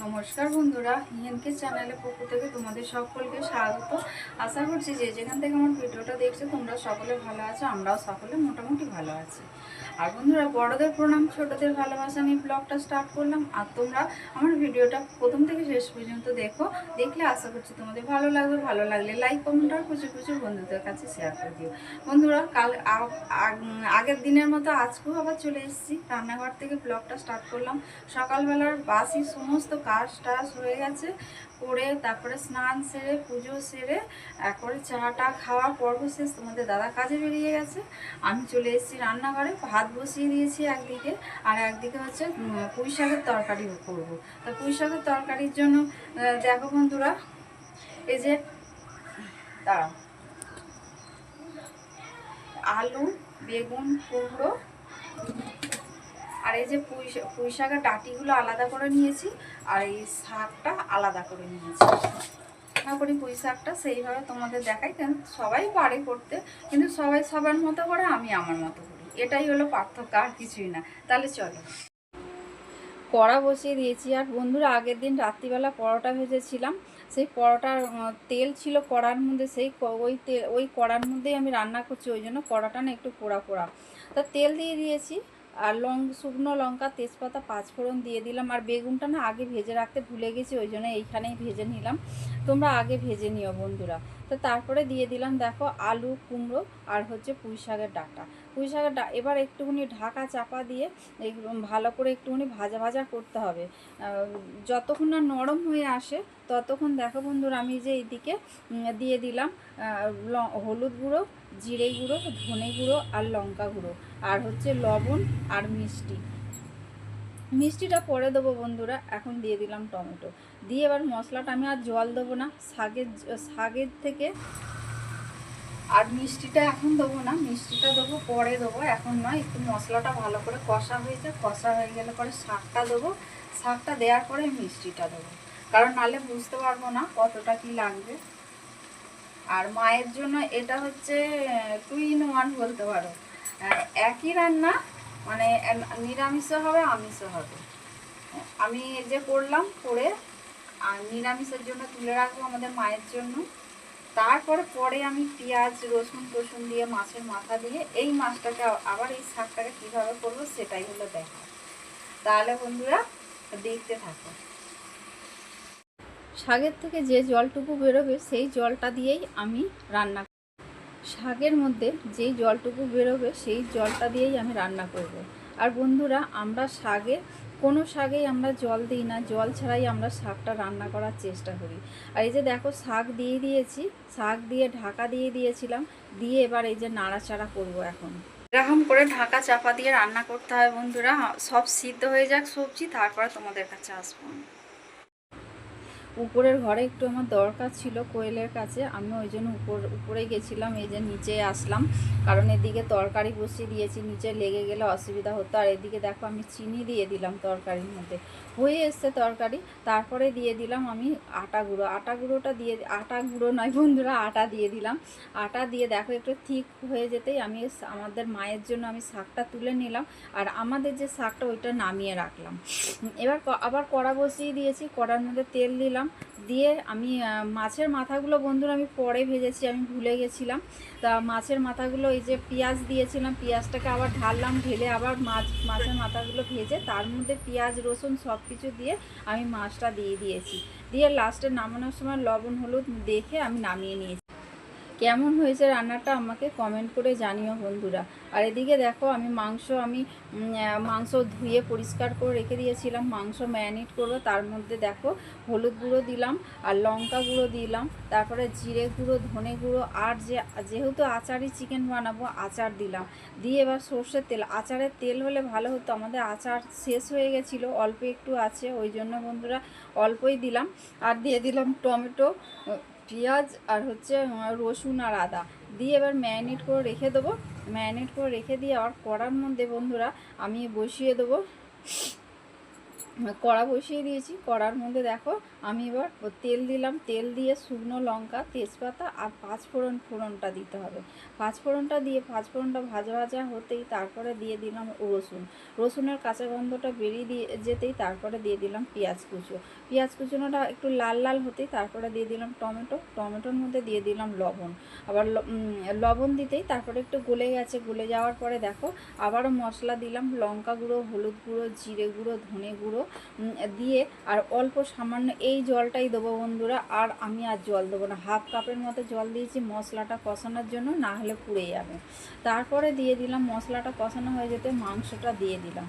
নমস্কার বন্ধুরা, হিএনকে চ্যানেলের পক্ষ থেকে তোমাদের সকলকে স্বাগত। আশা করছি যে যেখান থেকে আমার ভিডিওটা দেখছো তোমরা সকলে ভালো আছো, আমরাও সকলে মোটামুটি ভালো আছি। আর বন্ধুরা, বড়দের প্রণাম, ছোটদের ভালোবাসা নিয়ে ব্লগটা স্টার্ট করলাম। আর তোমরা আমার ভিডিওটা প্রথম থেকে শেষ পর্যন্ত দেখলে আশা করছি তোমাদের ভালো লাগবে। ভালো লাগলে লাইক, কমেন্ট আর প্রচুর প্রচুর বন্ধুদের কাছে শেয়ার করে দিও। বন্ধুরা, আগের দিনের মতো আজকেও আবার চলে এসেছি, রান্নাঘর থেকে ব্লগটা স্টার্ট করলাম। সকালবেলার বাসি সমস্ত কাজ টাজ হয়ে গেছে, করে তারপরে স্নান সেরে পুজো সেরে একবারে চাটা খাওয়া পর্ব শেষ। তোমাদের দাদা কাজে বেরিয়ে গেছে, আমি চলে এসেছি রান্নাঘরে। ভাত বসিয়ে দিয়েছি একদিকে, আর একদিকে হচ্ছে পুঁই শাকের তরকারি করবো। তা পুঁই শাকের তরকারির জন্য দেখো বন্ধুরা, এই যে দাঁড়াও, আলু, বেগুন, কুমড়ো, আর এই যে পুঁই শাকের ডাঁটিগুলো আলাদা করে নিয়েছি, আর এই শাকটা আলাদা করে নিয়েছি। না করি পুঁই শাকটা সেইভাবে তোমাদের দেখাই, কেন সবাই পারে করতে, কিন্তু সবাই সবার মতো করে, আমি আমার মতো করি, এটাই হলো পার্থক্য, আর কিছুই না। তাহলে চলো, কড়া বসিয়ে দিয়েছি। আর বন্ধুরা, আগের দিন রাত্রিবেলা পরোটা ভেজেছিলাম, সেই পরোটার তেল ছিল কড়ার মধ্যে, ওই কড়ার মধ্যেই আমি রান্না করছি, ওই জন্য কড়াটা না একটু পোড়া পোড়া। তা তেল দিয়ে দিয়েছি, আর শুকনো লঙ্কা, তেজপাতা, পাঁচফোড়ন দিয়ে দিলাম। আর বেগুনটা না আগে ভেজে রাখতে ভুলে গেছি, ওই জন্য এইখানেই ভেজে নিলাম। তোমরা আগে ভেজে নিও বন্ধুরা। তো তারপরে দিয়ে দিলাম দেখো আলু, কুমড়ো, আর হচ্ছে পুঁই শাকের ডাঁটা। এবার একটুখানি ঢাকা চাপা দিয়ে ভালো করে একটুখানি ভাজা ভাজা করতে হবে, যতক্ষণ না নরম হয়ে আসে ততক্ষণ। দেখো বন্ধুরা, আমি যে এইদিকে দিয়ে দিলাম হলুদ গুঁড়ো, জিরে গুঁড়ো, ধনে গুঁড়ো, আর লঙ্কা গুঁড়ো, আর হচ্ছে লবণ আর মিষ্টিটা পরে দেবো বন্ধুরা। এখন দিয়ে দিলাম টমেটো দিয়ে, এবার মশলাটা আমি আর জল দেবো না, শাকের থেকে। আর মিষ্টিটা এখন দেবো না, মিষ্টিটা দেবো পরে দেবো, এখন নয়। একটু মশলাটা ভালো করে কষা হয়েছে, কষা হয়ে গেলে পরে শাকটা দেবো। শাকটা দেওয়ার পরে মিষ্টিটা দেবো, কারণ নাহলে বুঝতে পারবো না কতটা কি লাগবে। আর মায়ের জন্য এটা হচ্ছে 2 in 1 বলতে পারো। একই রান্না, মানে নিরামিষও হবে আমিষও হবে। আমি যে করলাম করে, আর নিরামিষের জন্য তুলে রাখবো আমাদের মায়ের জন্য। পরে আমি পেঁয়াজ, রসুন টসুন দিয়ে, মাছের মাথা দিয়ে এই মাছটাকে আবার এই শাকটাকে কীভাবে করবো সেটাই হলো দেখা। তাহলে বন্ধুরা দেখতে থাকো। শাকের থেকে যে জলটুকু বেরোবে সেই জলটা দিয়েই আমি রান্না, শাকের মধ্যে যেই জলটুকু বেরোবে সেই জলটা দিয়েই আমি রান্না করব। আর বন্ধুরা, আমরা কোনো শাকেই আমরা জল দিই না, জল ছাড়াই আমরা শাকটা রান্না করার চেষ্টা করি। আর এই যে দেখো, শাক দিয়ে দিয়েছি, শাক দিয়ে ঢাকা দিয়ে দিয়েছিলাম, দিয়ে এবার এই যে নাড়াচাড়া করব। এখন এরকম করে ঢাকা চাপা দিয়ে রান্না করতে হয় বন্ধুরা, সব সিদ্ধ হয়ে যাক সবজি, তারপরে তোমাদের কাছে আসবো। উপরের ঘরে একটু আমার দরকার ছিল কোয়েলের কাছে, আমি ওই জন্য উপরে গেছিলাম। এই যে নিচে আসলাম, কারণ এদিকে তরকারি বসিয়ে দিয়েছি, নিচে লেগে গেলে অসুবিধা হতো। আর এদিকে দেখো, আমি চিনি দিয়ে দিলাম তরকারির মধ্যে, হয়ে এসছে তরকারি। তারপরে দিয়ে দিলাম আমি আটা গুঁড়ো নয় বন্ধুরা, আটা দিয়ে দিলাম। আটা দিয়ে দেখো একটু ঠিক হয়ে যেতেই আমি আমাদের মায়ের জন্য আমি শাকটা তুলে নিলাম, আর আমাদের যে শাকটা ওইটা নামিয়ে রাখলাম। এবার আবার কড়া বসিয়ে দিয়েছি, কড়ার মধ্যে তেল দিলাম, দিয়ে আমি মাছের মাথাগুলো বন্ধুরা আমি পরে ভেজেছি, আমি ভুলে গেছিলাম। তা মাছের মাথাগুলো, এই যে পেঁয়াজ দিয়েছিলাম, পেঁয়াজটাকে আবার ঢাললাম, ঢেলে আবার মাছের মাথাগুলো ভেজে তার মধ্যে পেঁয়াজ, রসুন সব কিছু দিয়ে আমি মাছটা দিয়ে দিয়েছি। দিয়ে লাস্টে নামানোর সময় লবণ হলুদ দেখে আমি নামিয়ে নিয়েছি। কেমন হয়েছে রান্নাটা আমাকে কমেন্ট করে জানিও বন্ধুরা। আর এদিকে দেখো, আমি মাংস ধুয়ে পরিষ্কার করে রেখে দিয়েছিলাম, মাংস ম্যারিনেট করবো। তার মধ্যে দেখো হলুদ গুঁড়ো দিলাম, আর লঙ্কা গুঁড়ো দিলাম, তারপরে জিরে গুঁড়ো, ধনে গুঁড়ো, আর যেহেতু আচারি চিকেন বানাবো, আচার দিলাম। দিয়ে এবার সর্ষের তেল, আচারের তেল হলে ভালো হতো, আমাদের আচার শেষ হয়ে গেছিলো, অল্প একটু আছে, ওই জন্য বন্ধুরা অল্পই দিলাম। আর দিয়ে দিলাম টমেটো, পেঁয়াজ, আর হচ্ছে রসুন আর আদা দিয়ে এবার ম্যারিনেট করে রেখে দেবো। ম্যারিনেট করে রেখে দিয়ে আবার কড়ার মধ্যে বন্ধুরা আমি বসিয়ে দেবো কড়া বসিয়ে দিয়েছি। কড়ার মধ্যে দেখো আমি এবার তেল দিলাম, তেল দিয়ে শুকনো লঙ্কা, তেজপাতা আর পাঁচফোড়নটা দিতে হবে। পাঁচফোড়নটা দিয়ে পাঁচফোড়নটা ভাজা ভাজা হতেই তারপরে দিয়ে দিলাম রসুনের কাঁচা গন্ধটা বেরিয়ে দিয়ে যেতেই তারপরে দিয়ে দিলাম পেঁয়াজ কুচোনোটা একটু লাল লাল হতেই তারপরে দিয়ে দিলাম টমেটোর মধ্যে দিয়ে দিলাম লবণ। আবার লবণ দিতেই তারপরে একটু গলে গেছে, গলে যাওয়ার পরে দেখো আবারও মশলা দিলাম, লঙ্কা গুঁড়ো, হলুদ গুঁড়ো, জিরে গুঁড়ো, ধনে গুঁড়ো দিয়ে আর অল্প সামান্য এই জলটাই দেবো বন্ধুরা। আর আমি আর জল দেবো না, হাফ কাপের মতো জল দিয়েছি মশলাটা কষানোর জন্য, না হলে পুড়ে যাবে। তারপরে দিয়ে দিলাম, মশলাটা কষানো হয়ে যেতে মাংসটা দিয়ে দিলাম।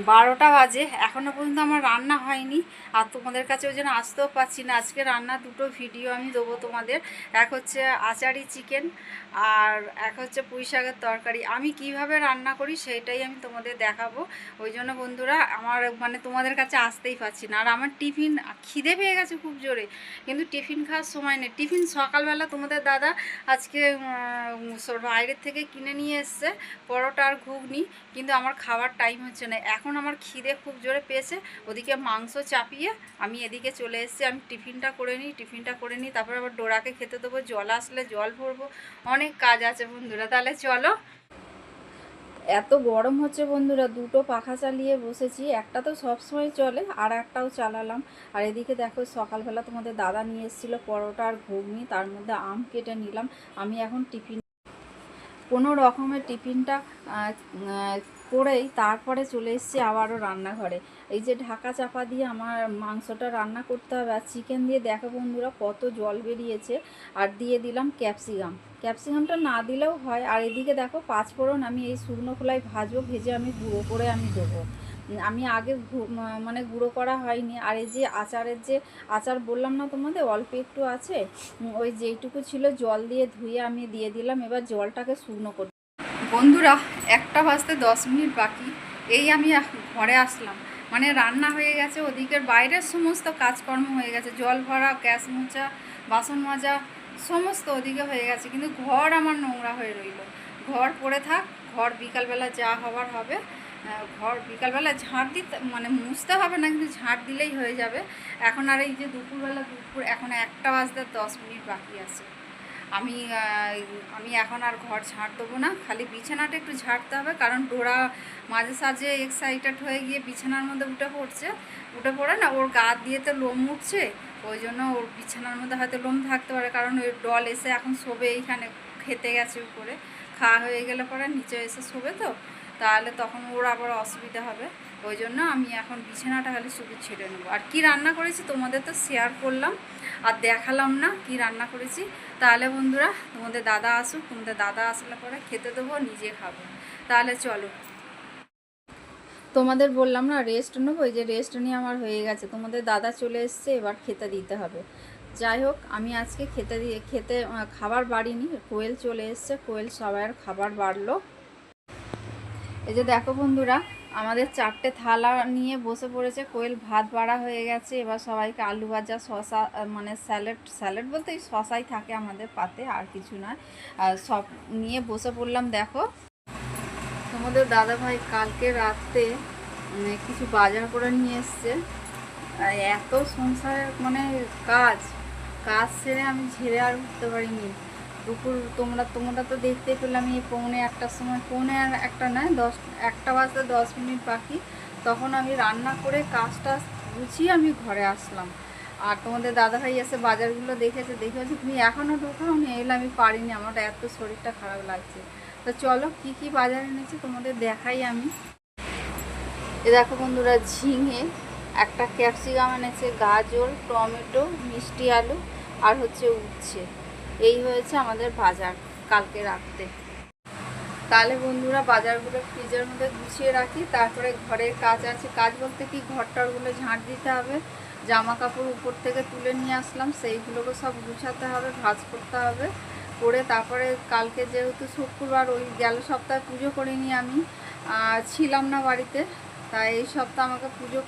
12টা বাজে, এখনও পর্যন্ত আমার রান্না হয়নি। আর তোমাদের কাছে ওই জন্য আসতেও পারছি না। আজকে রান্না দুটো ভিডিও আমি দেবো তোমাদের, এক হচ্ছে আচারি চিকেন আর এক হচ্ছে পুঁই শাকের তরকারি। আমি কিভাবে রান্না করি সেইটাই আমি তোমাদের দেখাবো। ওই জন্য বন্ধুরা আমার মানে তোমাদের কাছে আসতেই পারছি না। আর আমার টিফিন খিদে পেয়ে গেছে খুব জোরে, কিন্তু টিফিন খাওয়ার সময় নেই। টিফিন সকালবেলা তোমাদের দাদা আজকে বাইরের থেকে কিনে নিয়ে এসছে পরোটা আর ঘুগনি, কিন্তু আমার খাওয়ার টাইম হচ্ছে না। এখন আমার খিদে খুব জোরে পেয়েছে, ওদিকে মাংস চাপিয়ে আমি এদিকে চলে এসেছি। আমি টিফিনটা করে নিই, তারপর আবার ডোরাকে খেতে দেবো, জল আসলে জল ভরবো, অনেক কাজ আছে বন্ধুরা। তাহলে চলো। এত গরম হচ্ছে বন্ধুরা, দুটো পাখা চালিয়ে বসেছি, একটা তো সবসময় চলে আর একটাও চালালাম। আর এদিকে দেখো সকালবেলা তোমাদের দাদা নিয়ে এসেছিলো পরোটা আর ঘুগনি, তার মধ্যে আম কেটে নিলাম। আমি এখন কোনো রকমের টিফিনটা করেই তারপরে চলে এসেছি আবারও রান্নাঘরে। এই যে ঢাকা চাপা দিয়ে আমার মাংসটা রান্না করতে হবে। আর চিকেন দিয়ে দেখো বন্ধুরা কত জল বেরিয়েছে। আর দিয়ে দিলাম ক্যাপসিকামটা না দিলেও হয়। আর এদিকে দেখো পাঁচফোড়ন আমি এই শুকনো খোলায় ভাজবো, ভেজে আমি গুঁড়ো করে আমি দেবো। আমি আগে মানে গুঁড়ো করা হয়নি। আর এই যে আচার বললাম না তোমাদের, অল্প একটু আছে, ওই যেইটুকু ছিল জল দিয়ে ধুয়ে আমি দিয়ে দিলাম। এবার জলটাকে শুকনো করতে বন্ধুরা 1টা বাজতে 10 মিনিট বাকি, এই আমি ঘরে আসলাম। মানে রান্না হয়ে গেছে, ওদিকের বাইরের সমস্ত কাজকর্ম হয়ে গেছে, জল ভরা, গ্যাস মোছা, বাসন মাজা সমস্ত ওদিকে হয়ে গেছে, কিন্তু ঘর আমার নোংরা হয়ে রইল। ঘর পড়ে থাক, ঘর বিকালবেলা যা হবার হবে। ঘর বিকালবেলা ঝাঁট দিতে মানে মুছতে হবে না, কিন্তু ঝাঁট দিলেই হয়ে যাবে। এখন আর এই যে দুপুর এখন 1টা বাজতে 10 মিনিট বাকি আছে। আমি এখন আর ঘর ঝাড় দেবো না, খালি বিছানাটা একটু ঝাড়তে হবে, কারণ ডোরা মাঝে সাঝে এক্সাইটেড হয়ে গিয়ে বিছানার মধ্যে উঠে পড়ে না, ওর গা দিয়ে তো লোম উঠছে, ওই জন্য ওর বিছানার মধ্যে হয়তো লোম থাকতে পারে, কারণ ওই ডল এসে এখন শোবে এইখানে, খেতে গেছে উপরে, খাওয়া হয়ে গেলে পরে নিচে এসে শোবে, তো তাহলে তখন ওর আবার অসুবিধা হবে। ওই জন্য আমি এখন বিছানাটা খালি শুধু ছেড়ে নেবো। আর কি রান্না করেছি তোমাদের তো শেয়ার করলাম, আর দেখালাম না কি রান্না করেছি। তাহলে বন্ধুরা তোমাদের দাদা আসুক, তোমাদের দাদা আসলে পরে খেতে দেবো, নিজে খাবো। তাহলে চলো। তোমাদের বললাম না রেস্ট নেবো, এই যে রেস্ট নিয়ে আমার হয়ে গেছে, তোমাদের দাদা চলে এসছে, এবার খেতে দিতে হবে। যাই হোক, আমি আজকে খাবার বাড়িনি, কোয়েল চলে এসছে, কোয়েল সবার খাবার বাড়লো। এই যে দেখো বন্ধুরা আমাদের 4টে থালা নিয়ে বসে পড়েছে, কোয়েল ভাত বাড়া হয়ে গেছে। এবার সবাইকে আলু ভাজা, শশা, মানে স্যালাড বলতে এই শশাই থাকে আমাদের পাতে, আর কিছু নয়, সব নিয়ে বসে পড়লাম। দেখো তোমাদের দাদাভাই কালকে রাতে কিছু বাজার করে নিয়ে এসছে। এত সংসারের মানে কাজ সেরে আমি ঝেড়ে আর উঠতে পারিনি। দুপুর তোমরা তো দেখতেই পেলাম, এই 1:45-1টার সময়, 1:45 নয় 1টা বাজতে 10 মিনিট বাকি, তখন আমি রান্না করে কাজটা গুছিয়ে আমি ঘরে আসলাম। আর তোমাদের দাদাভাই এসে বাজারগুলো দেখেছে তুমি এখনও ঢোকাওনি। এলে আমি পারিনি, আমার এত শরীরটা খারাপ লাগছে। তো চলো কি বাজার এনেছি তোমাদের দেখাই আমি। এ দেখো বন্ধুরা, ঝিঙে, একটা ক্যাপসিকাম এনেছে, গাজর, টমেটো, মিষ্টি আলু আর হচ্ছে উচ্ছে। এই হয়েছে আমাদের বাজার কালকে রাতে। তাহলে বন্ধুরা বাজারগুলো ফ্রিজের মধ্যে গুছিয়ে রাখি, তারপরে ঘরের কাজ আছে। কাজ বলতে কি, ঘরটারগুলো ঝাঁট দিতে হবে, জামা কাপড় উপর থেকে তুলে নিয়ে আসলাম, সেইগুলোকে সব গুছাতে হবে, ভাঁজ করতে হবে, করে তারপরে কালকে যেহেতু শুক্রবার, ওই গেল সপ্তাহে পুজো করিনি, আমি ছিলাম না বাড়িতে, তাই এই সপ্তাহ আমাকে পুজো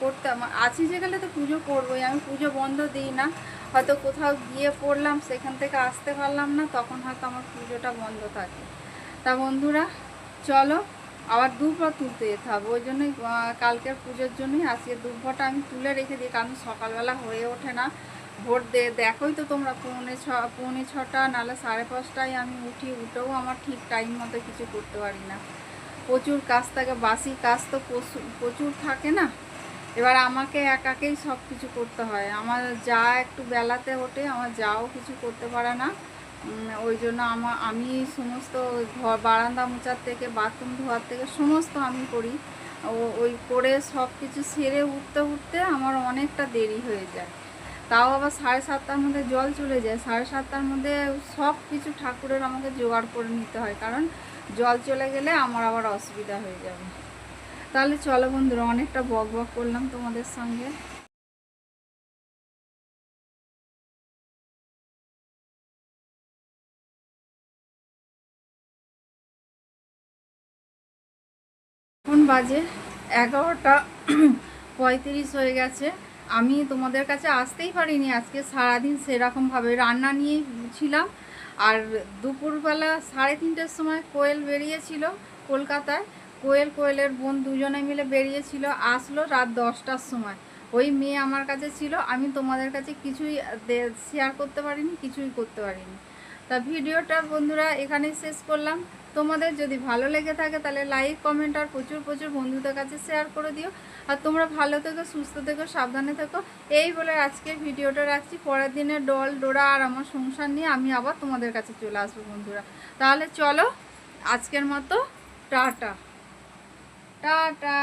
করতে আছি, যে গেলে তো পুজো করবোই। আমি পুজো বন্ধ দিই না, হয়তো কোথাও গিয়ে পড়লাম, সেখান থেকে আসতে পারলাম না, তখন হয়তো আমার পুজোটা বন্ধ থাকে। তা বন্ধুরা চলো, আবার দুপুর তুলতে যেতে হবে, ওই জন্যই কালকের পুজোর জন্যই আজকে দুপুরটা আমি তুলে রেখে দিই, কারণ সকালবেলা হয়ে ওঠে না। ভোর দেখোই তো তোমরা, পৌনে ছটা নাহলে 5:30টায় আমি উঠি, উঠেও আমার ঠিক টাইম মতো কিছু করতে পারি না, প্রচুর কাজ থাকে, বাসি কাজ তো প্রচুর থাকে না। এবার আমাকে একাকেই সব কিছু করতে হয়, আমার যা একটু বেলাতে ওঠে, আমার যাও কিছু করতে পারে না। ওই জন্য আমি সমস্ত ঘর বারান্দা মোছার থেকে বাথরুম ধোয়ার থেকে সমস্ত আমি করি। ওই করে সব কিছু সেরে উঠতে উঠতে আমার অনেকটা দেরি হয়ে যায়। তাও আবার 7:30টার মধ্যে জল চলে যায়, 7:30টার মধ্যে সব কিছু ঠাকুরের আমাকে জোগাড় করে নিতে হয়, কারণ জল চলে গেলে আমার আবার অসুবিধা হয়ে যাবে। তাহলে চলো বন্ধুরা, অনেকটা বক বক করলাম তোমাদের সঙ্গে। এখন বাজে 11:35 হয়ে গেছে। আমি তোমাদের কাছে আসতেই পারিনি আজকে, সারাদিন সেরকমভাবে রান্না নিয়েই ছিলাম। আর দুপুরবেলা 3:30টার সময় কোয়েল বেরিয়েছিল কলকাতায়, কোয়েলের বোন দুজনে মিলে বেরিয়েছিল, আসলো রাত 10টার সময়। ওই মেয়ে আমার কাছে ছিল, আমি তোমাদের কাছে কিছুই শেয়ার করতে পারিনি, কিছুই করতে পারিনি। তা ভিডিওটা বন্ধুরা এখানেই শেষ করলাম। তোমাদের যদি ভালো লেগে থাকে তাহলে লাইক কমেন্ট আর প্রচুর প্রচুর বন্ধুদের কাছে শেয়ার করে দিও। আর তোমরা ভালো থেকো, সুস্থ থেকো, সাবধানে থেকো, এই বলে আজকের ভিডিওটা রাখছি। পরের দিনে ডল ডোরা আর আমার সংসার নিয়ে আমি আবার তোমাদের কাছে চলে আসবো বন্ধুরা। তাহলে চলো আজকের মতো টাটা টাটা।